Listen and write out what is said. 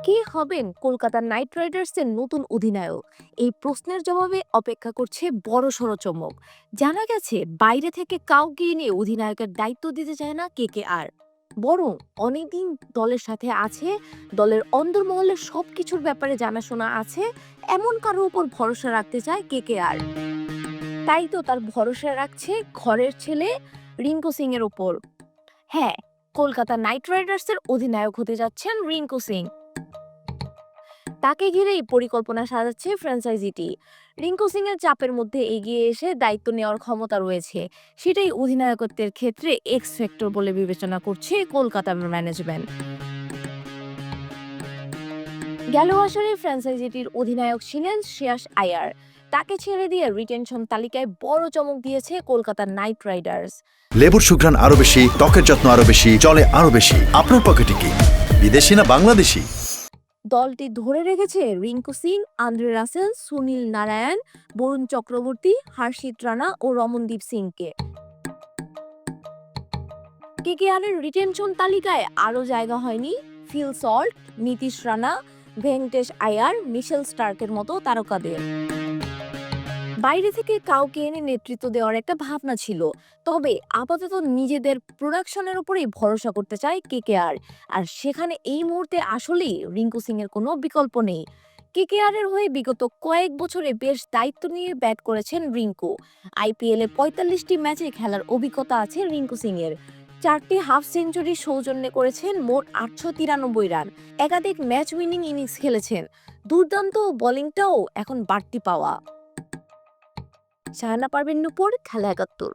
কে হবেন কলকাতা নাইট রাইডার্সের নতুন অধিনায়ক? এই প্রশ্নের জবাবে অপেক্ষা করছে বড়সড় চমক। জানা গেছে বাইরে থেকে কাউকে এনে অধিনায়কের দায়িত্ব দিতে চায় না কেকেআর, বরং অনেকদিন দলের সাথে আছে, দলের অন্দরমহলের সবকিছুর ব্যাপারে জানাশোনা আছে, এমন কারো উপর ভরসা রাখতে চায় কেকেআর। তাই তো তার ভরসা রাখছে ঘরের ছেলে রিঙ্কু সিং এর ওপর। হ্যাঁ, কলকাতা নাইট রাইডার্সের অধিনায়ক হতে যাচ্ছেন রিঙ্কু সিং। তাকে ঘিরেই পরিকল্পনা সাজাচ্ছে ফ্র্যাঞ্চাইজিটি। রিঙ্কু সিং এর চাপের মধ্যে এগিয়ে এসে দায়িত্ব নেওয়ার ক্ষমতা রয়েছে, সেটাই অধিনায়কত্বের ক্ষেত্রে এক্স ফ্যাক্টর বলে বিবেচনা করছে কলকাতা ম্যানেজমেন্ট। গেল আসরে ফ্র্যাঞ্চাইজিটির অধিনায়ক ছিলেন শ্রেয়াস আয়ার। তাকে ছেড়ে দিয়ে রিটেনশন তালিকায় বড় চমক দিয়েছে কলকাতা নাইট রাইডার্স। লেবুর সুঘ্রাণ আরো বেশি, ত্বকের যত্ন আরো বেশি, চলে আরো বেশি। আপনার পকেটে কি বিদেশি না বাংলাদেশি? দলটি ধরে রেখেছে রিঙ্কু সিং, আন্দ্রে রাসেল, সুনীল নারায়ণ, বরুণ চক্রবর্তী, হর্ষিত রানা ও রমনদীপ সিংকে। কেকেআরের রিটেনশন তালিকায় আরও জায়গা হয়নি ফিল সল্ট, নীতিশ রানা, ভেঙ্কটেশ আয়ার, মিশেল স্টার্কের মতো তারকাদের। বাইরে থেকে কাউকে এনে নেতৃত্ব দেওয়ার একটা ভাবনা ছিল, তবে আপাতত নিজেদের প্রোডাকশনের উপরেই ভরসা করতে চায় কেকেআর। আর সেখানে এই মুহূর্তে আসলেই রিঙ্কু সিং এর কোনো বিকল্প নেই। কেকেআর এর হয়ে বিগত কয়েক বছরে বেশ দায়িত্ব নিয়ে ব্যাট করেছেন রিঙ্কু। আইপিএল এ ৪৫টি ম্যাচে খেলার অভিজ্ঞতা আছে রিঙ্কু সিং এর। ৪টি হাফ সেঞ্চুরি সৌজন্যে করেছেন মোট ৮৯৩ রান। একাধিক ম্যাচ উইনিং ইনিংস খেলেছেন। দুর্দান্ত বোলিংটাও এখন বাড়তি পাওয়া। শাহানা পারভীন নূপুর, খেলা ৭১।